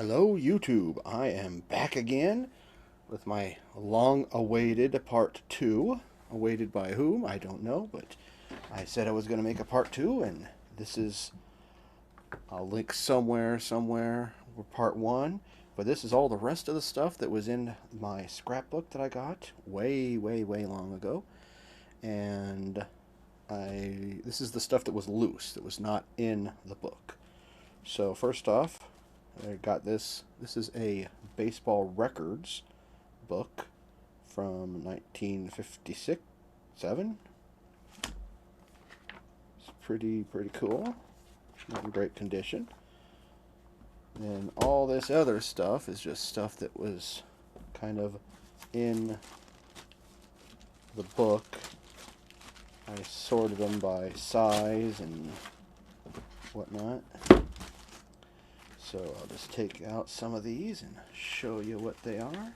Hello YouTube, I am back again with my long-awaited part 2. Awaited by whom? I don't know, but I said I was going to make a part 2, and this is, I'll link somewhere for part 1, but this is all the rest of the stuff that was in my scrapbook that I got way long ago, and this is the stuff that was loose, that was not in the book. So first off, I got this. This is a baseball records book from 1956, 7. It's pretty cool. Not in great condition. And all this other stuff is just stuff that was kind of in the book. I sorted them by size and whatnot. So I'll just take out some of these and show you what they are.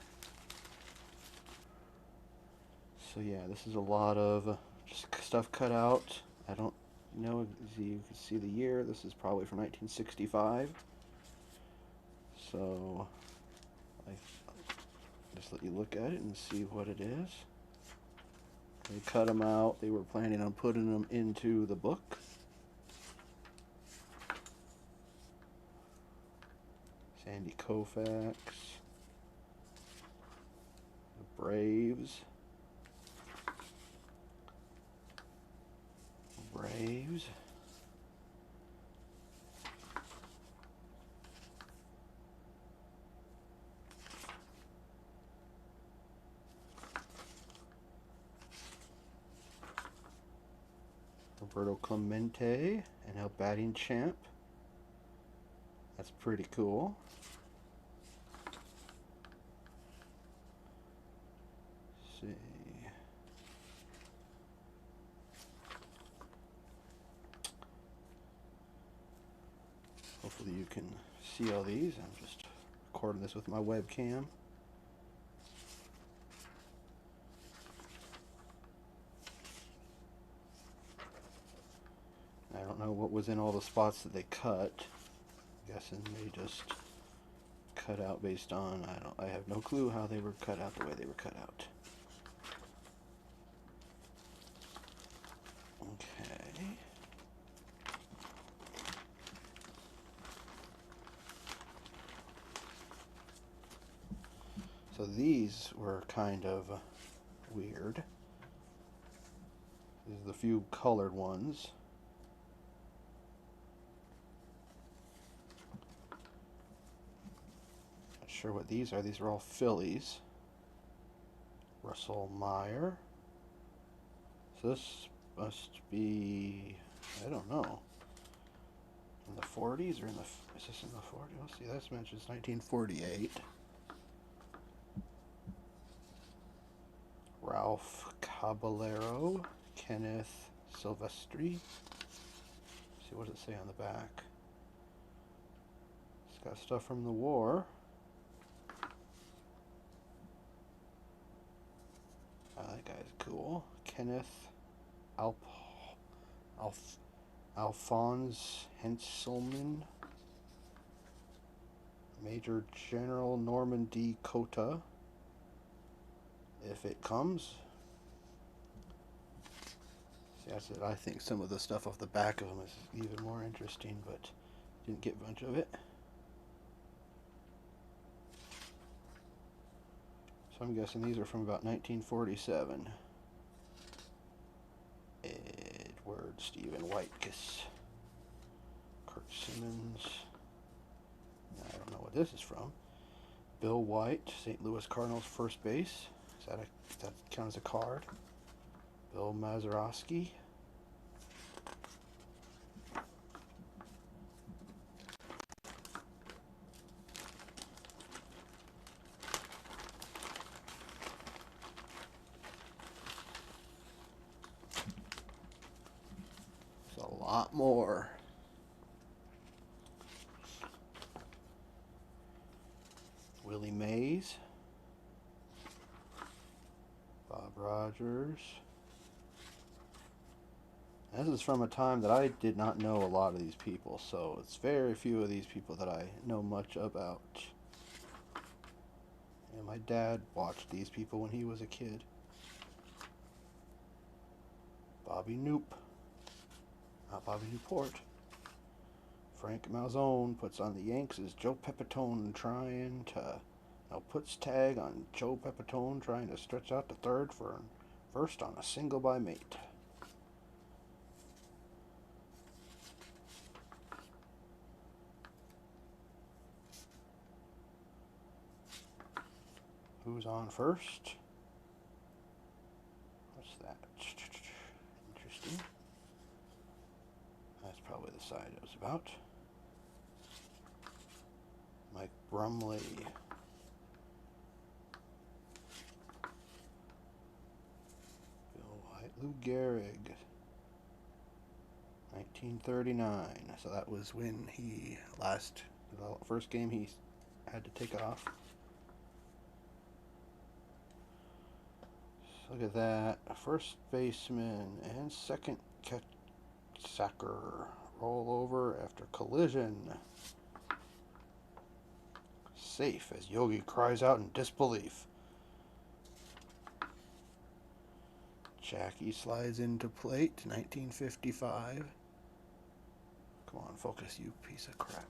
So yeah, this is a lot of just stuff cut out. I don't know if you can see the year. This is probably from 1965. So I just let you look at it and see what it is. They cut them out. They were planning on putting them into the book. Sandy Koufax, the Braves, Roberto Clemente, and El batting champ. That's pretty cool. See. Hopefully you can see all these. I'm just recording this with my webcam. I don't know what was in all the spots that they cut. I'm guessing they just cut out based on, I have no clue how they were cut out the way they were cut out. Okay. So these were kind of weird. These are the few colored ones. Not sure what these are. These are all Phillies. Russell Meyer. So this must be, I don't know, in the 40s or in the, is this in the 40s? Let's see, this mentions 1948. Ralph Caballero, Kenneth Silvestri. See, what does it say on the back? It's got stuff from the war. That guy's cool. Kenneth Alphonse Henselman. Major General Norman D. Cota. If it comes. See, that's it. I think some of the stuff off the back of them is even more interesting, but didn't get a bunch of it. So I'm guessing these are from about 1947. Edward Stephen Whitekiss. Kurt Simmons. I don't know what this is from. Bill White, St. Louis Cardinals first base. Does that count as a card? Bill Mazeroski. There's a lot more. Willie Mays. Bob Rogers. This is from a time that I did not know a lot of these people, so it's very few of these people that I know much about. And my dad watched these people when he was a kid. Bobby Noop. Not Bobby Newport. Frank Malzone puts on the Yanks as Joe Pepitone trying to... Now puts tag on Joe Pepitone trying to stretch out to third for first on a single by Mate. Who's on first? What's that? Interesting. That's probably the side it was about. Mike Brumley. Bill White. Lou Gehrig. 1939. So that was when he the first game he had to take off. So look at that. First baseman and second catcher roll over after collision. Safe as Yogi cries out in disbelief. Jackie slides into plate, 1955. Come on, focus, you piece of crap.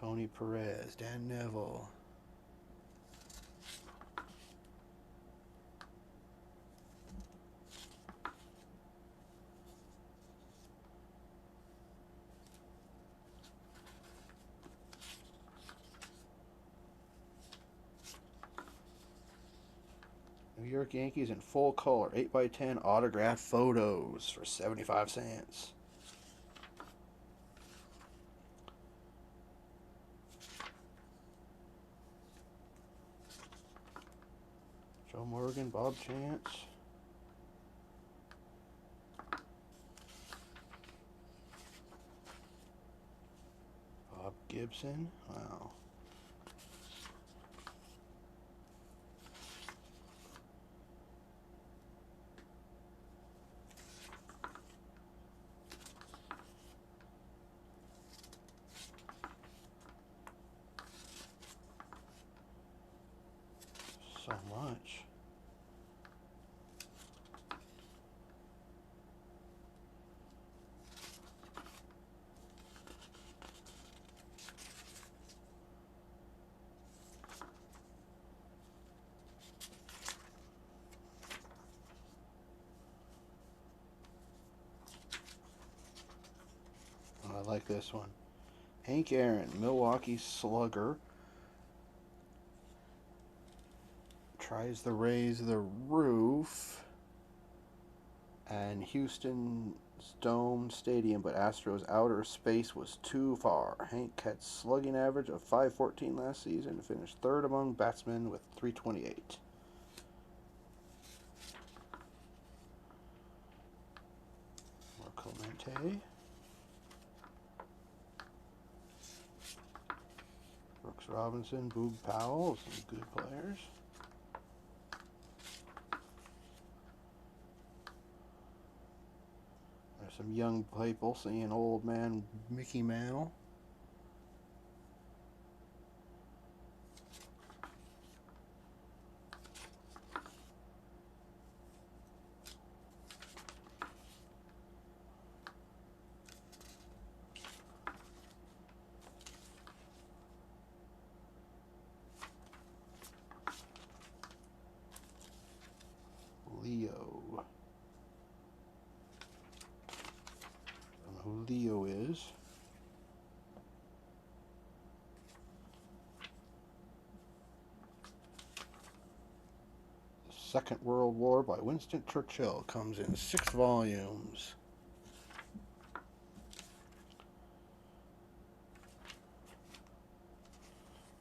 Tony Perez, Dan Neville. New York Yankees in full color, 8x10 autographed photos for 75 cents. Joe Morgan, Bob Chance. Bob Gibson, wow. So much. Oh, I like this one. Hank Aaron, Milwaukee Slugger. Tries to raise the roof and Houston's Dome Stadium, but Astros' outer space was too far. Hank had slugging average of .514 last season and finished third among batsmen with .328. More Clemente. Brooks Robinson, Boog Powell, some good players. There's some young people seeing old man Mickey Mantle. Leo. I don't know who Leo is. The Second World War by Winston Churchill comes in 6 volumes.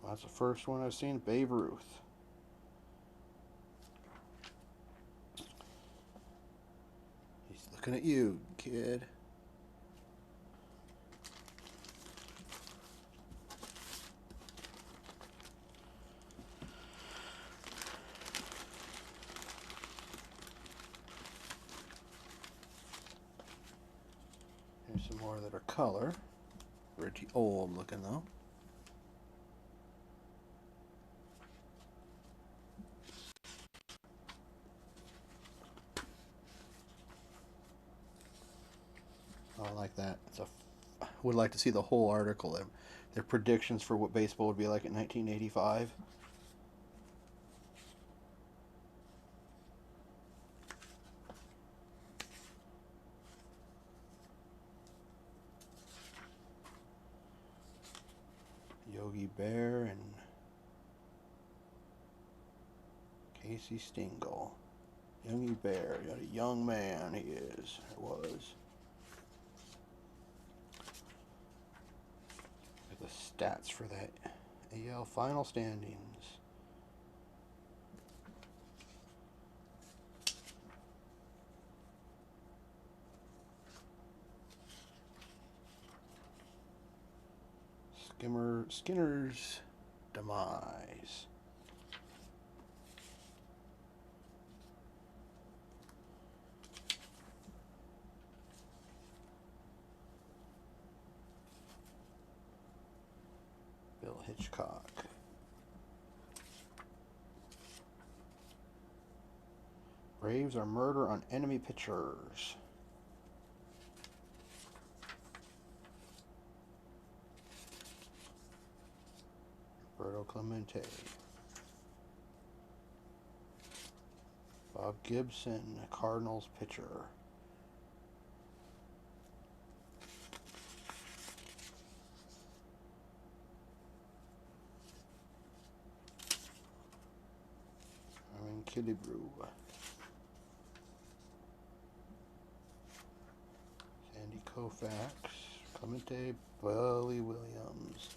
Well, that's the first one I've seen, Babe Ruth. He's looking at you, kid. color. Pretty old looking though. Oh, I like that. Would like to see the whole article. Their predictions for what baseball would be like in 1985. Yogi Bear and Casey Stengel. Yogi Bear, what a young man he is. It was. Look at the stats for that AL final standings. Skinner's demise. Bill Hitchcock. Braves are murder on enemy pitchers. Roberto Clemente. Bob Gibson, Cardinals pitcher. Killebrew. Sandy Koufax. Clemente, Bully Williams.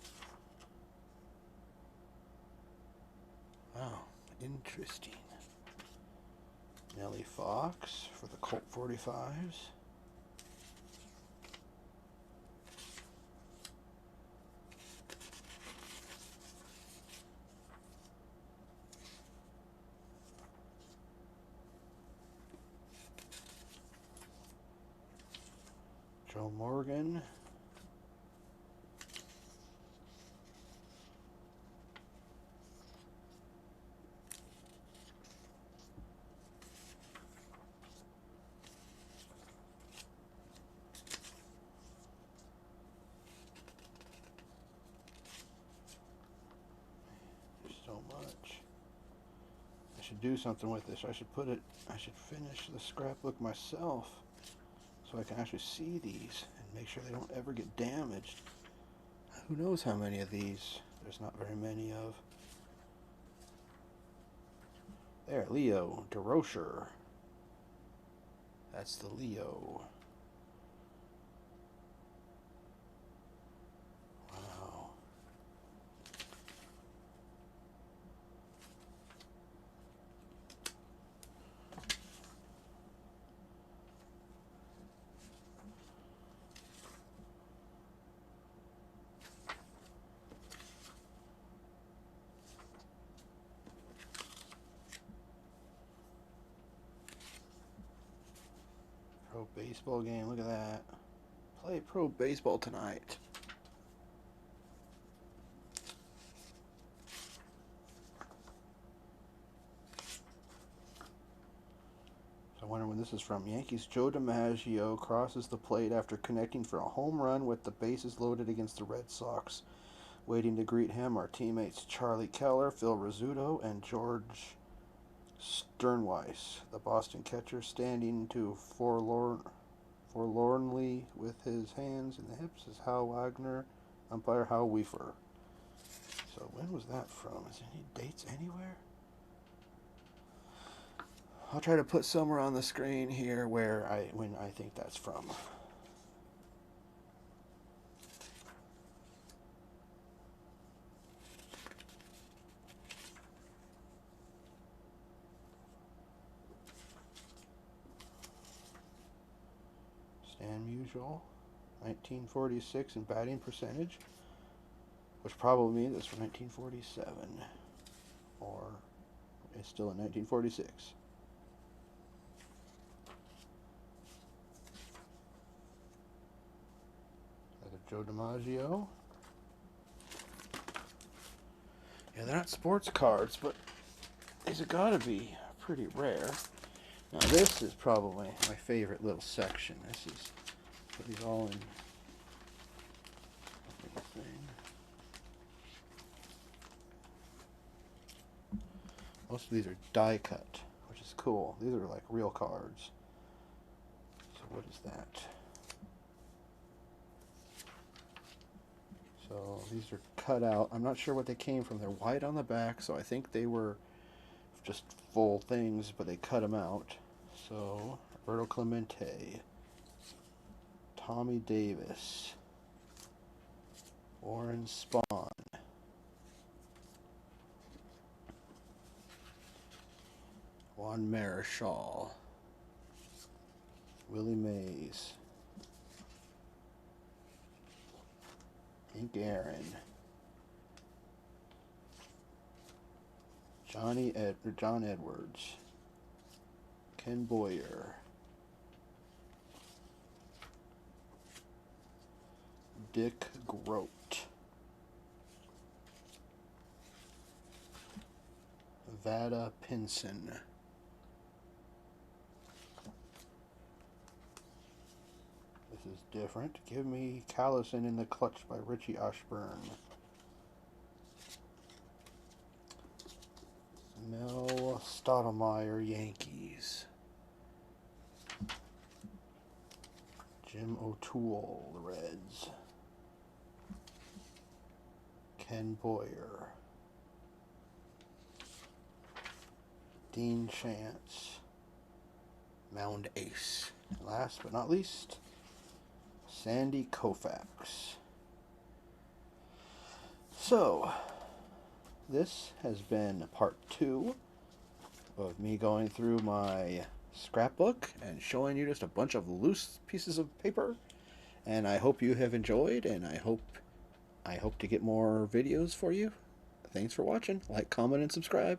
Wow, interesting. Nellie Fox for the Colt 45s. Joe Morgan. There's so much. I should do something with this. I should finish the scrapbook myself so I can actually see these and make sure they don't ever get damaged. Who knows how many of these there's not very many of. There, Leo DeRocher. That's the Leo. Wow. Pro baseball game, look at that. Play pro baseball tonight. So I wonder when this is from. Yankees Joe DiMaggio crosses the plate after connecting for a home run with the bases loaded against the Red Sox. Waiting to greet him are teammates Charlie Keller, Phil Rizzuto, and George Sternweiss. The Boston catcher standing to forlornly with his hands in the hips is Hal Wagner, umpire Hal Weaver. So when was that from? Is there any dates anywhere? I'll try to put somewhere on the screen here when I think that's from. Stan Musial, 1946 in batting percentage, which probably means it's from 1947, or it's still in 1946. Joe DiMaggio. Yeah, they're not sports cards, but these have got to be pretty rare. Now this is probably my favorite little section. This is, put these all in a little thing. Most of these are die cut, which is cool. These are like real cards. So what is that? So these are cut out. I'm not sure what they came from. They're white on the back, so I think they were just full things, but they cut them out. So Roberto Clemente, Tommy Davis, Warren Spahn, Juan Marichal, Willie Mays, Hank Aaron, John Edwards, Ken Boyer, Dick Groat, Vada Pinson, this is different. Give me Callison in the Clutch by Richie Ashburn. Mel Stottlemyre, Yankees. Jim O'Toole, the Reds. Ken Boyer. Dean Chance. Mound Ace. And last but not least, Sandy Koufax. So, this has been part 2 of me going through my scrapbook and showing you just a bunch of loose pieces of paper. And I hope you have enjoyed, and I hope to get more videos for you. Thanks for watching. Like, comment, and subscribe.